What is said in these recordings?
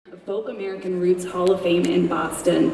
Folk American Roots Hall of Fame in Boston.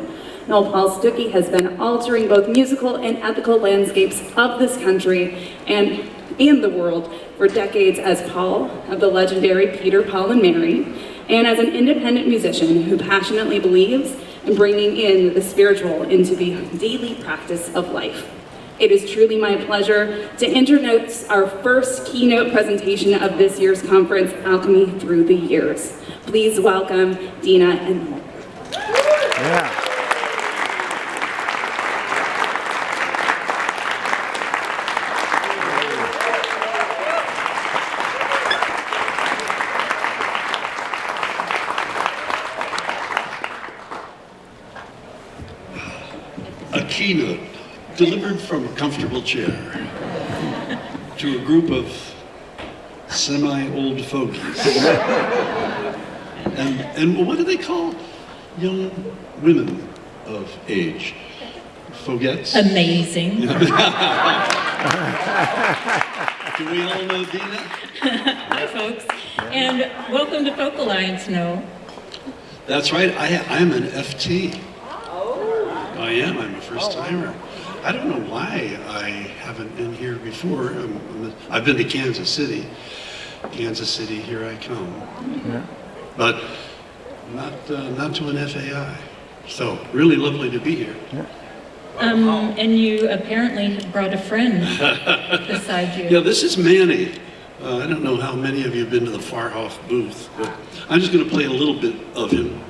Noel Paul Stookey has been altering both musical and ethical landscapes of this country and the world for decades as Paul of the legendary Peter, Paul and Mary, and as an independent musician who passionately believes in bringing in the spiritual into the daily practice of life. It is truly my pleasure to introduce our first keynote presentation of this year's conference, Alchemy Through the Years. Please welcome Deana and Noel. Yeah. A keynote delivered from a comfortable chair to a group of semi-old fogies. And what do they call young women of age? Fogettes? Amazing. Do we all know Deana? Hi, folks. And welcome to Folk Alliance, Noel. That's right, I'm an FT. I am, I'm a first timer. I don't know why I haven't been here before. I've been to Kansas City. Kansas City, here I come. Yeah. But not to an FAI. So really lovely to be here. Yeah. And you apparently brought a friend beside you. Yeah, this is Manny. I don't know how many of you have been to the Farhoff booth, but I'm just going to play a little bit of him.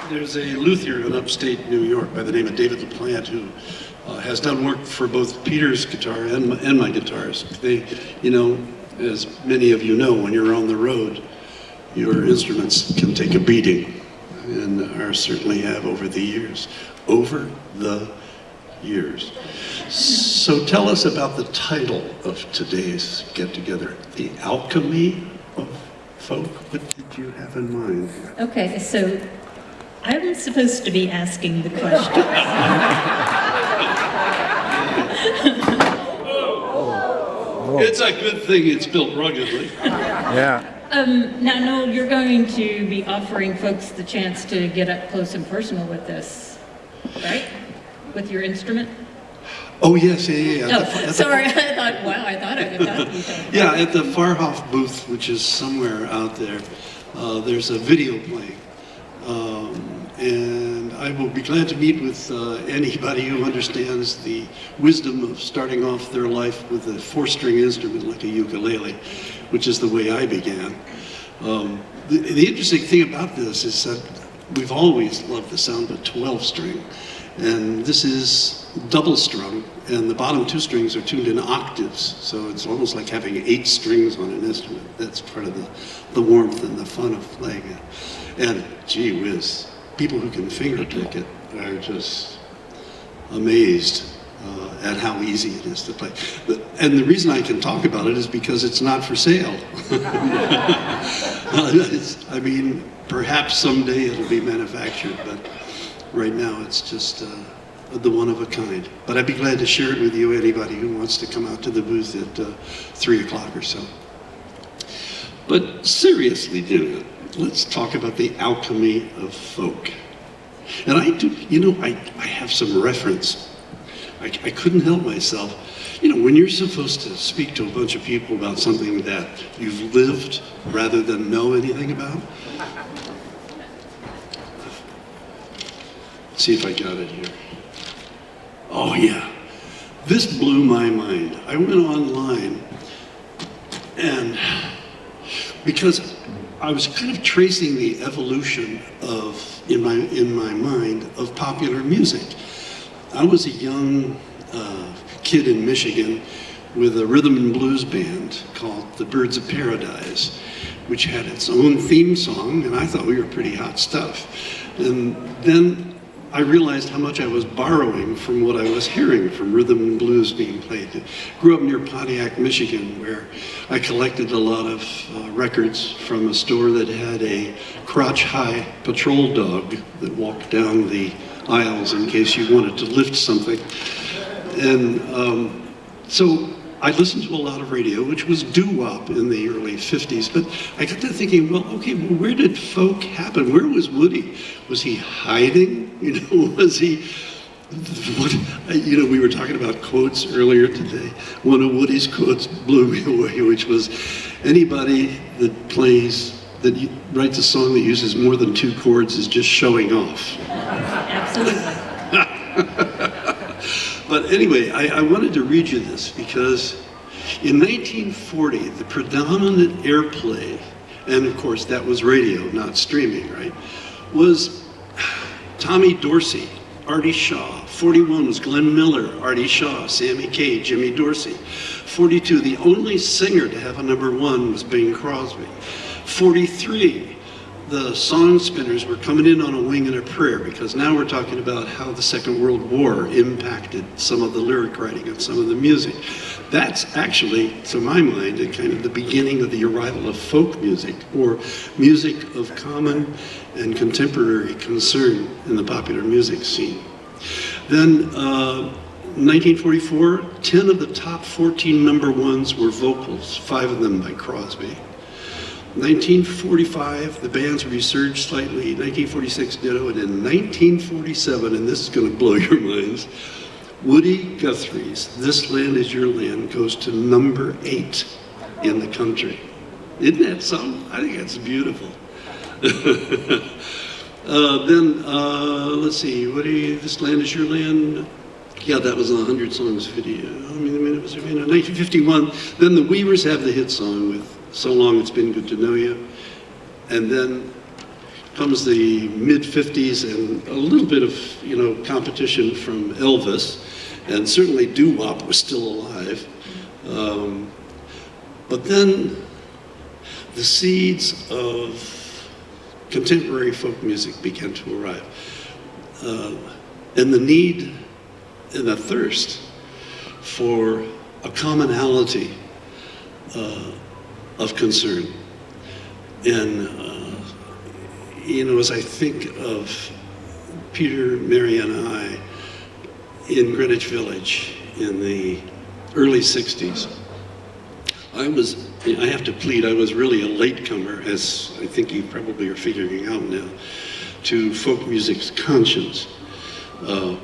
There's a luthier in upstate New York by the name of David LaPlante who has done work for both Peter's guitar and my guitars. They, you know, as many of you know, when you're on the road, your instruments can take a beating, and ours certainly have over the years. Over the years. So tell us about the title of today's get-together, The Alchemy of Folk. What did you have in mind? Okay, so I'm supposed to be asking the questions. It's a good thing it's built ruggedly. Yeah. Now, Noel, you're going to be offering folks the chance to get up close and personal with this, right? With your instrument? Oh, yes, yeah. Oh, sorry, I thought you told me. Yeah, at the Farhoff booth, which is somewhere out there, there's a video playing. And I will be glad to meet with anybody who understands the wisdom of starting off their life with a 4-string instrument like a ukulele, which is the way I began. The interesting thing about this is that we've always loved the sound of a 12-string, and this is double-strung, and the bottom 2 strings are tuned in octaves, so it's almost like having 8 strings on an instrument. That's part of the warmth and the fun of playing it. And gee whiz, people who can finger pick it are just amazed at how easy it is to play. And the reason I can talk about it is because it's not for sale. I mean, perhaps someday it'll be manufactured, but right now it's just the one of a kind. But I'd be glad to share it with you, anybody who wants to come out to the booth at 3 o'clock or so. But seriously, Deana, let's talk about the alchemy of folk. And I do, you know, I have some reference. I couldn't help myself. You know, when you're supposed to speak to a bunch of people about something that you've lived rather than know anything about. Let's see if I got it here. Oh yeah, this blew my mind. I went online and because I was kind of tracing the evolution of, in my mind, of popular music. I was a young kid in Michigan with a rhythm and blues band called the Birds of Paradise, which had its own theme song, and I thought we were pretty hot stuff. And then I realized how much I was borrowing from what I was hearing from rhythm and blues being played. I grew up near Pontiac, Michigan, where I collected a lot of records from a store that had a crotch-high patrol dog that walked down the aisles in case you wanted to lift something. And so I listened to a lot of radio, which was doo-wop in the early 50s, but I got to thinking, well, okay, well, where did folk happen? Where was Woody? Was he hiding? You know, was he, we were talking about quotes earlier today. One of Woody's quotes blew me away, which was, anybody that writes a song that uses more than 2 chords is just showing off. Absolutely. But anyway, I wanted to read you this because in 1940, the predominant airplay, and of course that was radio, not streaming, right, was Tommy Dorsey, Artie Shaw. 41 was Glenn Miller, Artie Shaw, Sammy Kaye, Jimmy Dorsey. 42, the only singer to have a #1 was Bing Crosby. 43, the song spinners were coming in on a wing and a prayer, because now we're talking about how the Second World War impacted some of the lyric writing and some of the music. That's actually, to my mind, kind of the beginning of the arrival of folk music, or music of common and contemporary concern in the popular music scene. Then 1944, 10 of the top 14 #1s were vocals, 5 of them by Crosby. 1945, the bands resurged slightly. 1946, ditto. And in 1947, and this is going to blow your minds, Woody Guthrie's "This Land Is Your Land" goes to #8 in the country. Isn't that something? I think that's beautiful. Let's see, Woody, "This Land Is Your Land." Yeah, that was a 100 songs video. I mean, it was 1951. Then the Weavers have the hit song with "So Long It's Been Good to Know You." And then comes the mid-50s and a little bit of, competition from Elvis. And certainly doo-wop was still alive. But then the seeds of contemporary folk music began to arrive. And the need and the thirst for a commonality of concern. And, as I think of Peter, Mary, and I in Greenwich Village in the early 60s, I have to plead, I was really a latecomer, as I think you probably are figuring out now, to folk music's conscience.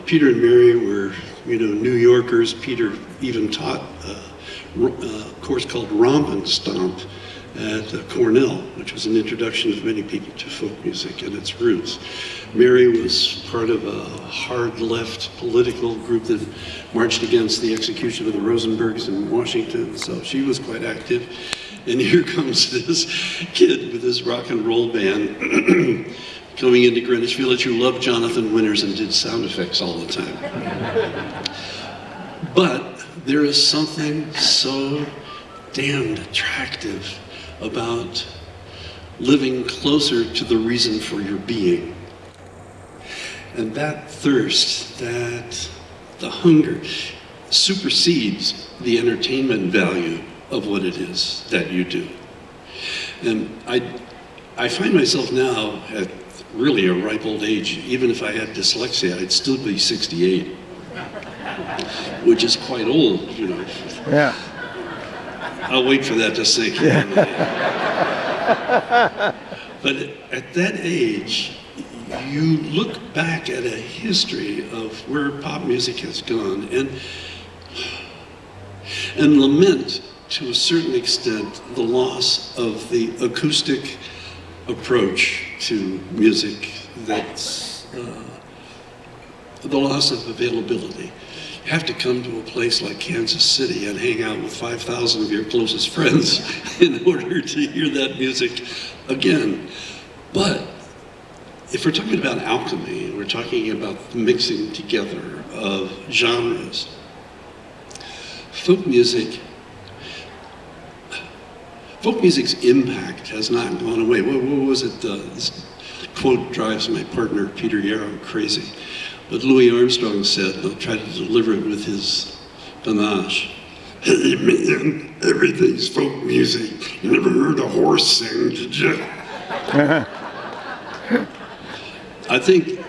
Peter and Mary were, New Yorkers. Peter even taught a course called Romp and Stomp at Cornell, which was an introduction of many people to folk music and its roots. Mary was part of a hard left political group that marched against the execution of the Rosenbergs in Washington, so she was quite active. And here comes this kid with this rock and roll band coming into Greenwich Village who loved Jonathan Winters and did sound effects all the time. But there is something so damned attractive about living closer to the reason for your being. And that thirst, the hunger, supersedes the entertainment value of what it is that you do. And I find myself now at really a ripe old age. Even if I had dyslexia, I'd still be 68, which is quite old, Yeah. I'll wait for that to sink in. But at that age, you look back at a history of where pop music has gone and lament, to a certain extent, the loss of the acoustic approach to music, that's the loss of availability. You have to come to a place like Kansas City and hang out with 5,000 of your closest friends in order to hear that music again. But if we're talking about alchemy, we're talking about the mixing together of genres, folk music's impact has not gone away. What was it? This quote drives my partner, Peter Yarrow, crazy. But Louis Armstrong said, and I'll try to deliver it with his panache, "Hey man, everything's folk music. You never heard a horse sing, did you?" I think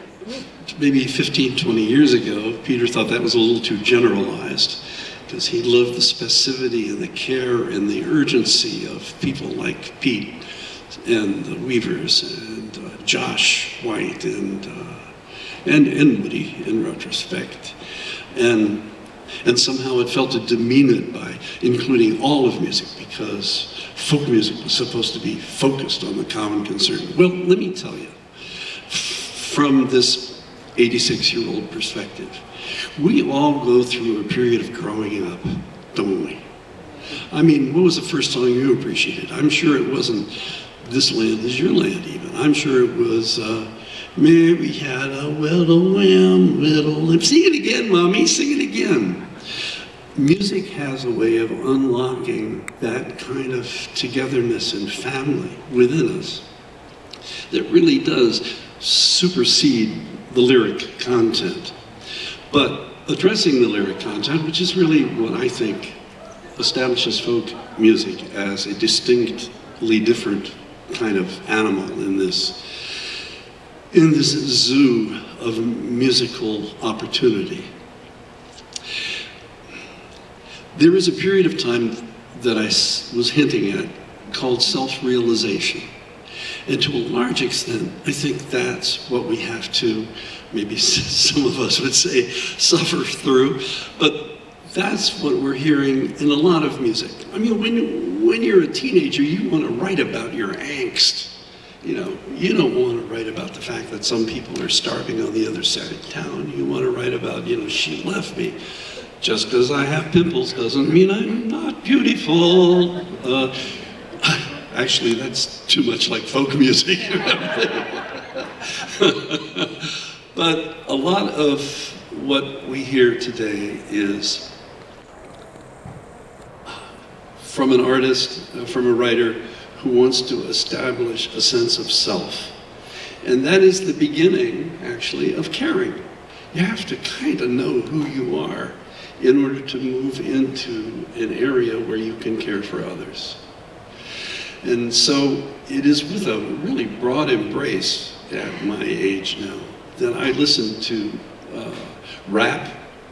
maybe 15, 20 years ago, Peter thought that was a little too generalized, because he loved the specificity and the care and the urgency of people like Pete and the Weavers and Josh White and Woody in retrospect. And somehow it felt to demean it by including all of music, because folk music was supposed to be focused on the common concern. Well, let me tell you, from this 86-year-old perspective, we all go through a period of growing up, don't we? I mean, what was the first song you appreciated? I'm sure it wasn't "This Land Is Your Land" even. I'm sure it was "Mary Had a Little Lamb, Little Lamb." Sing it again, Mommy, sing it again. Music has a way of unlocking that kind of togetherness and family within us that really does supersede the lyric content. But addressing the lyric content, which is really what I think establishes folk music as a distinctly different kind of animal in this zoo of musical opportunity. There is a period of time that I was hinting at called self-realization. And to a large extent, I think that's what we have to, maybe some of us would say, suffer through. But that's what we're hearing in a lot of music. I mean, when you're a teenager, you want to write about your angst. You know, you don't want to write about the fact that some people are starving on the other side of town. You want to write about, she left me. Just because I have pimples doesn't mean I'm not beautiful. Actually, that's too much like folk music. But a lot of what we hear today is from an artist, from a writer who wants to establish a sense of self. And that is the beginning, actually, of caring. You have to kind of know who you are in order to move into an area where you can care for others. And so it is with a really broad embrace at my age now that I listen to rap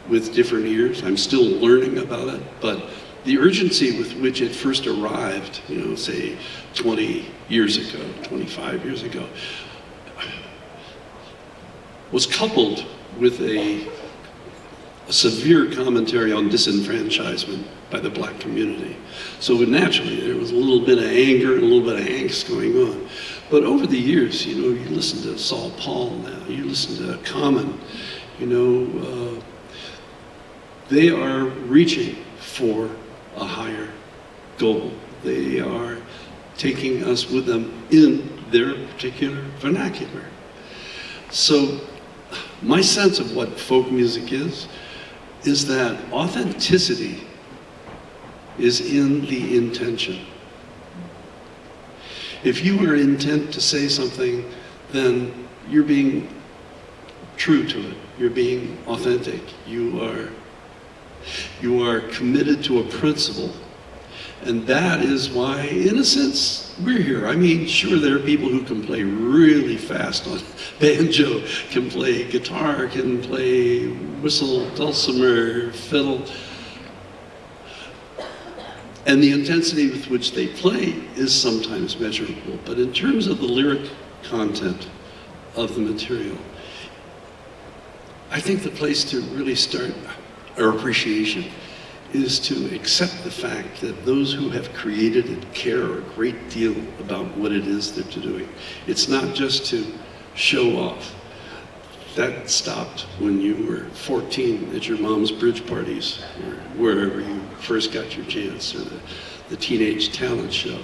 with different ears. I'm still learning about it, but the urgency with which it first arrived, say 20 years ago, 25 years ago, was coupled with a severe commentary on disenfranchisement by the black community. So naturally, there was a little bit of anger and a little bit of angst going on. But over the years, you listen to Saul Paul now, you listen to Common, they are reaching for a higher goal. They are taking us with them in their particular vernacular. So my sense of what folk music is that authenticity is in the intention. If you are intent to say something, then you're being true to it. You're being authentic. You are committed to a principle. And that is why, in a sense, we're here. I mean, sure, there are people who can play really fast on banjo, can play guitar, can play whistle, dulcimer, fiddle. And the intensity with which they play is sometimes measurable. But in terms of the lyric content of the material, I think the place to really start our appreciation is to accept the fact that those who have created it care a great deal about what it is that they're doing. It's not just to show off. That stopped when you were 14 at your mom's bridge parties, or wherever you first got your chance, or the teenage talent show.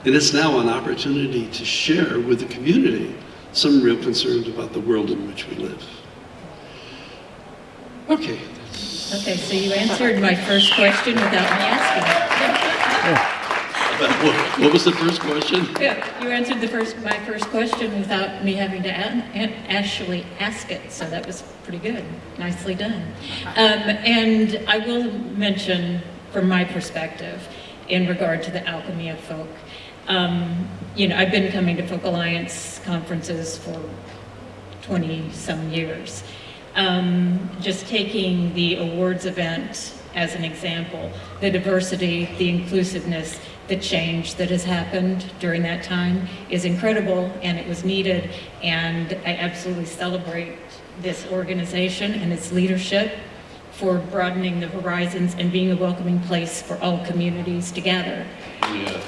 And it's now an opportunity to share with the community some real concerns about the world in which we live. Okay. Okay, so you answered my first question without me asking. What was the first question? Yeah, you answered my first question without me having to actually ask it, so that was pretty good. Nicely done. And I will mention, from my perspective, in regard to the alchemy of folk, I've been coming to Folk Alliance conferences for 20-some years. Just taking the awards event as an example, the diversity, the inclusiveness, the change that has happened during that time is incredible, and it was needed, and I absolutely celebrate this organization and its leadership for broadening the horizons and being a welcoming place for all communities to gather. Yeah.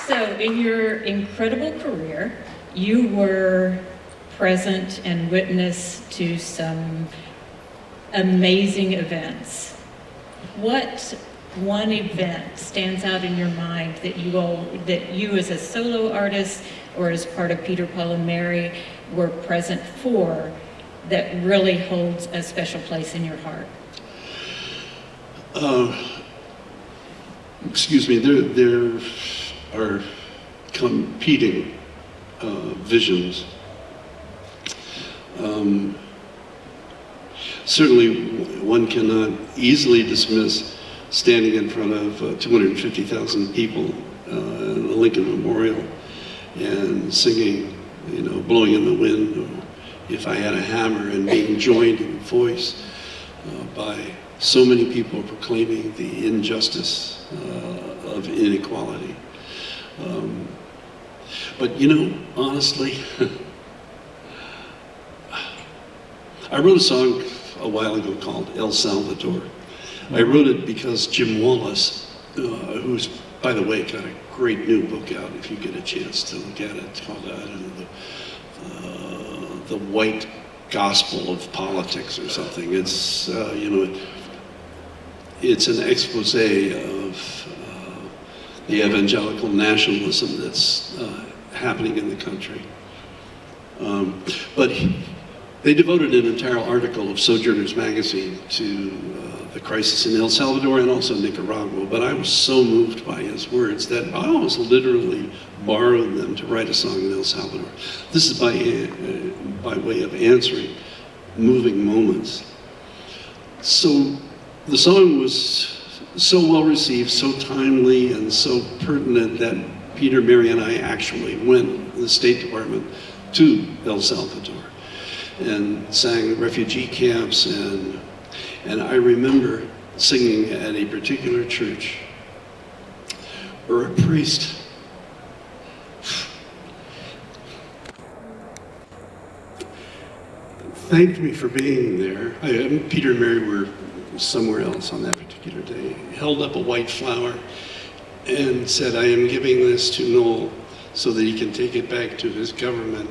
So in your incredible career, you were present and witness to some amazing events. What one event stands out in your mind that you as a solo artist or as part of Peter, Paul and Mary were present for that really holds a special place in your heart? Excuse me, there are competing visions. Certainly, one cannot easily dismiss standing in front of 250,000 people in the Lincoln Memorial and singing, Blowing in the Wind, or If I Had a Hammer, and being joined in voice by so many people proclaiming the injustice of inequality. But honestly, I wrote a song a while ago called El Salvador. I wrote it because Jim Wallace, who's, by the way, got a great new book out if you get a chance to look at it. It's called, The White Gospel of Politics or something. It's, it's an expose of the evangelical nationalism that's happening in the country. But they devoted an entire article of Sojourners magazine to the crisis in El Salvador and also Nicaragua. But I was so moved by his words that I almost literally borrowed them to write a song in El Salvador. This is by way of answering moving moments. So the song was so well received, so timely, and so pertinent that Peter, Mary, and I actually went to the State Department to El Salvador and sang refugee camps, and I remember singing at a particular church where a priest thanked me for being there. Peter and Mary were somewhere else on that particular day. He held up a white flower and said, "I am giving this to Noel so that he can take it back to his government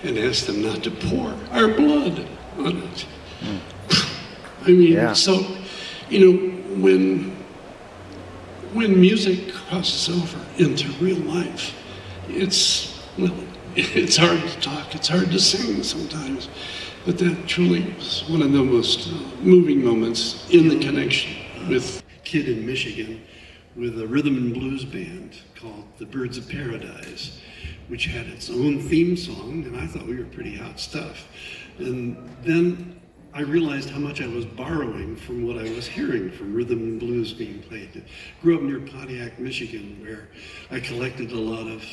and ask them not to pour our blood on it." I mean, Yeah. So, when music crosses over into real life, it's hard to talk, it's hard to sing sometimes, but that truly was one of the most moving moments in the connection with a kid in Michigan with a rhythm and blues band called the Birds of Paradise, which had its own theme song, and I thought we were pretty hot stuff. And then I realized how much I was borrowing from what I was hearing from rhythm and blues being played. I grew up near Pontiac, Michigan, where I collected a lot of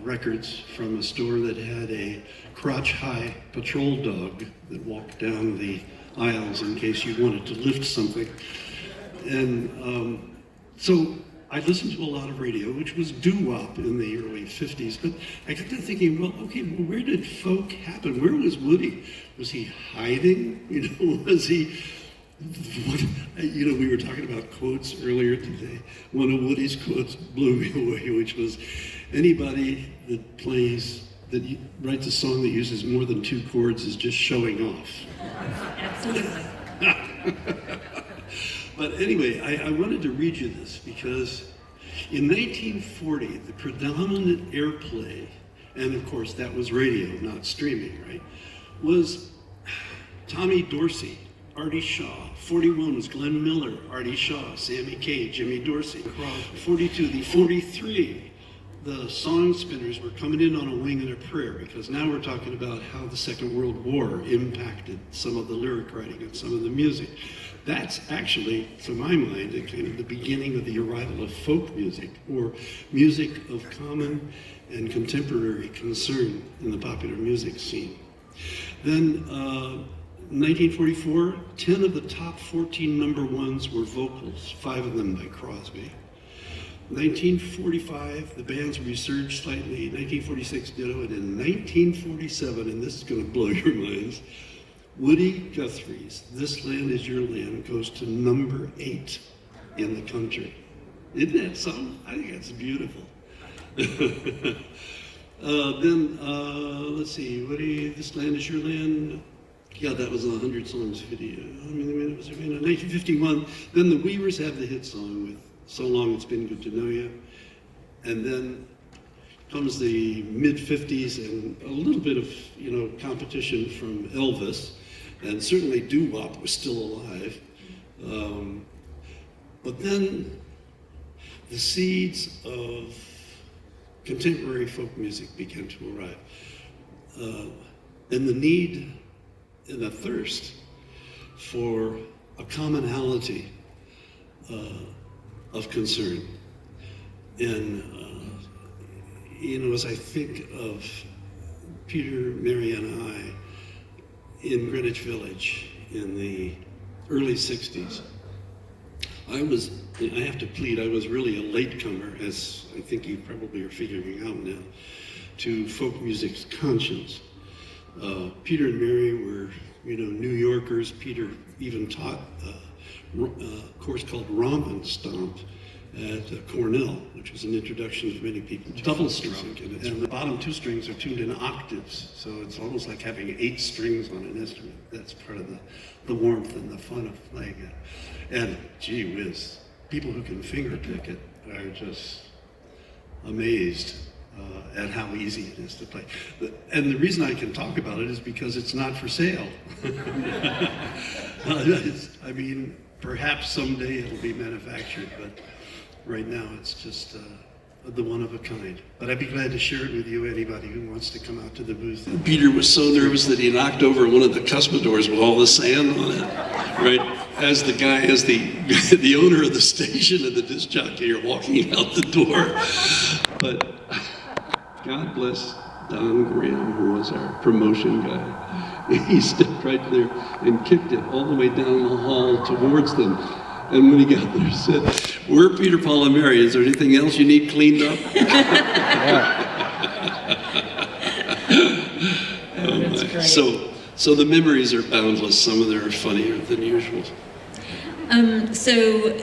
records from a store that had a crotch-high patrol dog that walked down the aisles in case you wanted to lift something. And so I listened to a lot of radio, which was doo-wop in the early 50s, but I got to thinking, where did folk happen? Where was Woody? Was he hiding? Was he, we were talking about quotes earlier today. One of Woody's quotes blew me away, which was, anybody that writes a song that uses more than 2 chords is just showing off. Absolutely. But anyway, I wanted to read you this because in 1940, the predominant airplay, and of course that was radio, not streaming, right, was Tommy Dorsey, Artie Shaw. 41 was Glenn Miller, Artie Shaw, Sammy Kaye, Jimmy Dorsey. 42, the 43, the song spinners were coming in on a wing and a prayer, because now we're talking about how the Second World War impacted some of the lyric writing and some of the music. That's actually, to my mind, kind of the beginning of the arrival of folk music, or music of common and contemporary concern in the popular music scene. Then, 1944, 10 of the top 14 number ones were vocals, 5 of them by Crosby. 1945, the bands resurged slightly. 1946, ditto, and in 1947, and this is going to blow your minds, Woody Guthrie's "This Land Is Your Land" goes to number 8 in the country. Isn't that something? I think that's beautiful. Let's see, Woody, "This Land Is Your Land." Yeah, that was a 100 songs video. I mean, it was in 1951. Then the Weavers have the hit song with "So Long It's Been Good to Know You." And then comes the mid-50s and a little bit of, competition from Elvis. And certainly doo-wop was still alive. But then the seeds of contemporary folk music began to arrive. And the need and the thirst for a commonality of concern. And, as I think of Peter, Mary, and I in Greenwich Village in the early 60s, I have to plead, I was really a latecomer, as I think you probably are figuring out now, to folk music's conscience. Peter and Mary were, New Yorkers. Peter even taught a course called Ramen Stomp at Cornell, which was an introduction to many people to double string. And the bottom 2 strings are tuned in octaves, so it's almost like having 8 strings on an instrument. That's part of the warmth and the fun of playing it. And gee whiz, people who can finger pick it are just amazed at how easy it is to play. And the reason I can talk about it is because it's not for sale. Perhaps someday it'll be manufactured, but right now it's just the one of a kind. But I'd be glad to share it with you, anybody who wants to come out to the booth. Peter was so nervous that he knocked over one of the cuspidors with all the sand on it, right? As the owner of the station and the disc jockey are walking out the door. But God bless Don Graham, who was our promotion guy. He stepped right there and kicked it all the way down the hall towards them. And when he got there, he said, "We're Peter, Paul, and Mary. Is there anything else you need cleaned up?" That's great. So the memories are boundless. Some of them are funnier than usual. So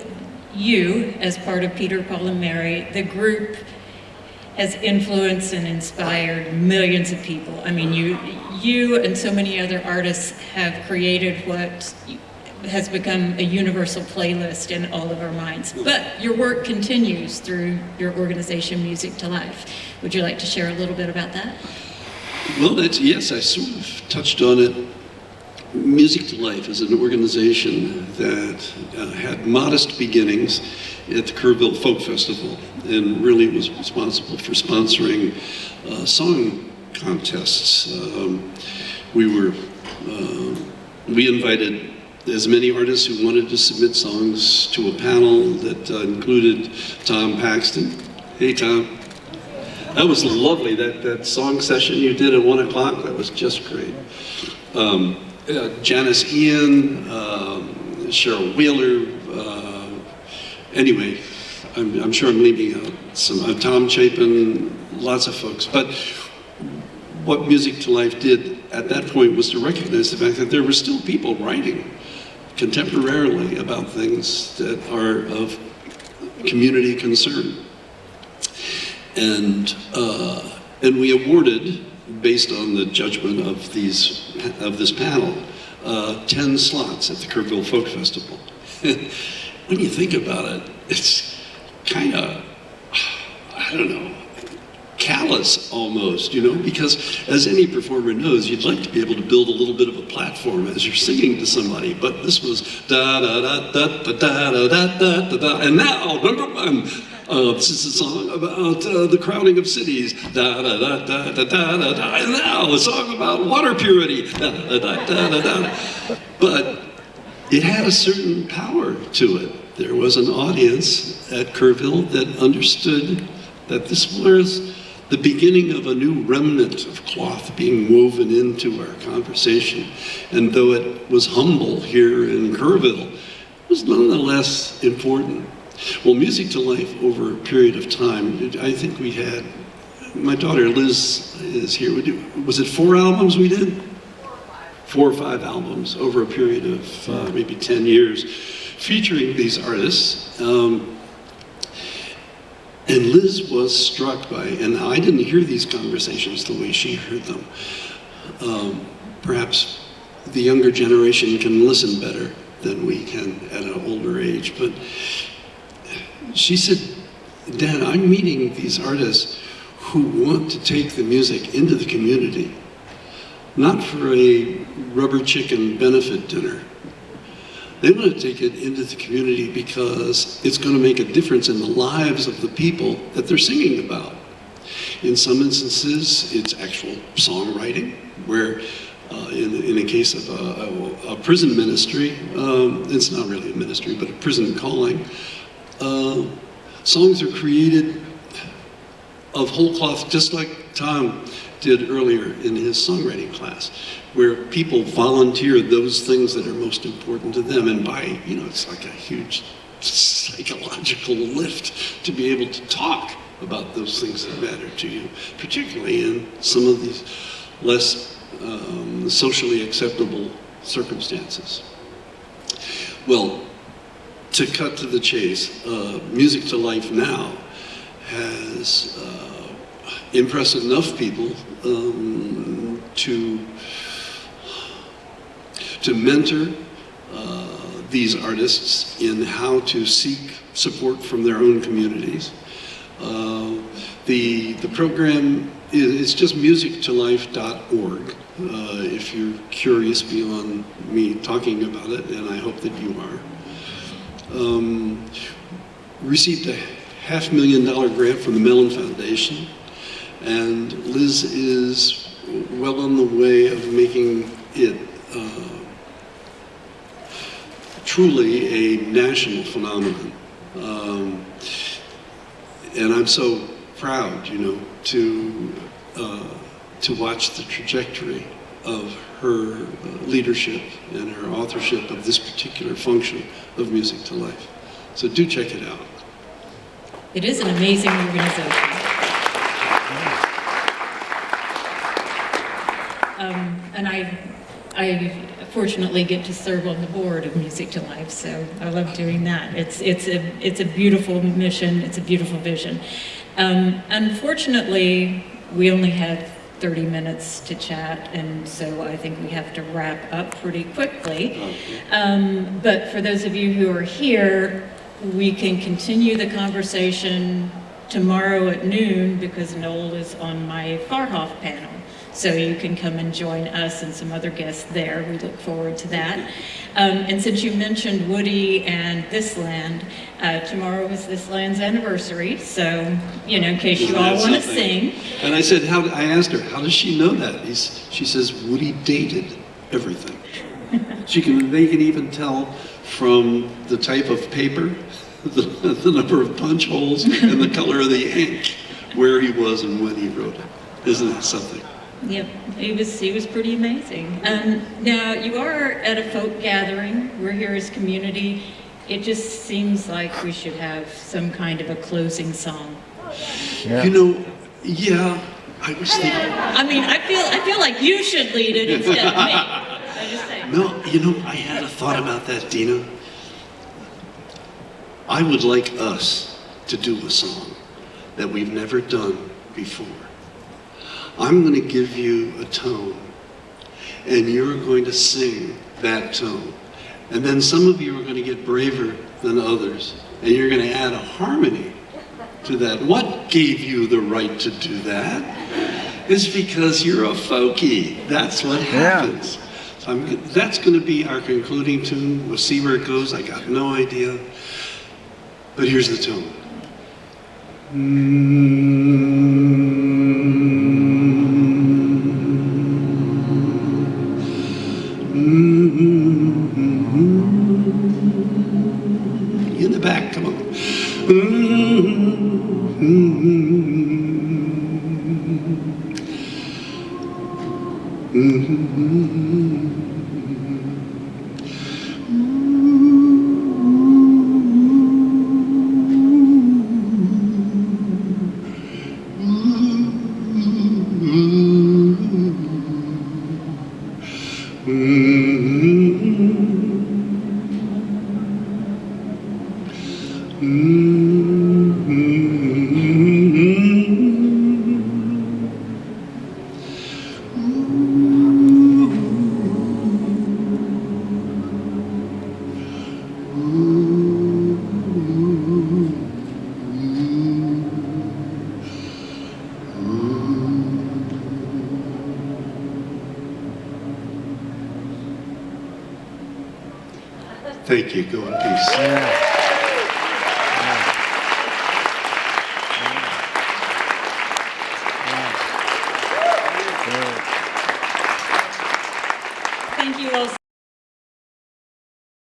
you, as part of Peter, Paul, and Mary, the group has influenced and inspired millions of people. I mean, you and so many other artists have created what has become a universal playlist in all of our minds. But your work continues through your organization, Music to Life. Would you like to share a little bit about that? Well, yes, I sort of touched on it. Music to Life is an organization that had modest beginnings at the Kerrville Folk Festival and really was responsible for sponsoring song contests. We invited as many artists who wanted to submit songs to a panel that included Tom Paxton. Hey, Tom. That was lovely, that song session you did at 1 o'clock, that was just great. Janice Ian, Cheryl Wheeler, anyway, I'm sure I'm leaving out some, Tom Chapin, lots of folks. But what Music to Life did at that point was to recognize the fact that there were still people writing contemporarily about things that are of community concern. And we awarded, based on the judgment of this panel, 10 slots at the Kerrville Folk Festival. When you think about it, it's kind of, callous almost, because as any performer knows, you'd like to be able to build a little bit of a platform as you're singing to somebody, but this was da da da da da da da da da da, and now number one. This is a song about the crowding of cities, da da da da da da da da, and now a song about water purity, da da da da da da. But it had a certain power to it. There was an audience at Kerrville that understood that this was the beginning of a new remnant of cloth being woven into our conversation. And though it was humble here in Kerrville, it was nonetheless important. Well, Music to Life over a period of time, I think we had, my daughter Liz is here. Was it 4 albums we did? 4 or 5 albums over a period of maybe 10 years, featuring these artists. And Liz was struck by, and I didn't hear these conversations the way she heard them. Perhaps the younger generation can listen better than we can at an older age, but she said, Dad, I'm meeting these artists who want to take the music into the community, not for a rubber chicken benefit dinner. They want to take it into the community because it's going to make a difference in the lives of the people that they're singing about. In some instances, it's actual songwriting, where in a case of a prison ministry, it's not really a ministry, but a prison calling, songs are created of whole cloth, just like Tom did earlier in his songwriting class, where people volunteer those things that are most important to them. And by, it's like a huge psychological lift to be able to talk about those things that matter to you, particularly in some of these less socially acceptable circumstances. Well, to cut to the chase, Music to Life now has impressed enough people to mentor these artists in how to seek support from their own communities. The program is just musictolife.org. If you're curious beyond me talking about it, and I hope that you are. Received a $500,000 grant from the Mellon Foundation, and Liz is well on the way of making it truly a national phenomenon. And I'm so proud, to watch the trajectory of her leadership and her authorship of this particular function of Music to Life. So do check it out. It is an amazing organization. And I fortunately get to serve on the board of Music to Life, so I love doing that. It's a beautiful mission, it's a beautiful vision. Unfortunately, we only have 30 minutes to chat, and so I think we have to wrap up pretty quickly. But for those of you who are here, we can continue the conversation tomorrow at noon because Noel is on my Farhoff panel. So you can come and join us and some other guests there. We look forward to that. And since you mentioned Woody and This Land, tomorrow is This Land's anniversary. So, in case you all want to sing. And I said, I asked her, how does she know that? She says, Woody dated everything. They can even tell from the type of paper, the number of punch holes, and the color of the ink, where he was and when he wrote it. Isn't that something? Yep, he was pretty amazing. Now, you are at a folk gathering. We're here as community. It just seems like we should have some kind of a closing song. Yeah. Yeah, I was thinking. I mean, I feel like you should lead it instead of me. I just say. No, I had a thought about that, Deana. I would like us to do a song that we've never done before. I'm going to give you a tone, and you're going to sing that tone. And then some of you are going to get braver than others, and you're going to add a harmony to that. What gave you the right to do that? It's because you're a folkie. That's what happens. So that's going to be our concluding tune. We'll see where it goes. I got no idea. But here's the tone. In the back, come on. Thank you. Go in peace. Yeah.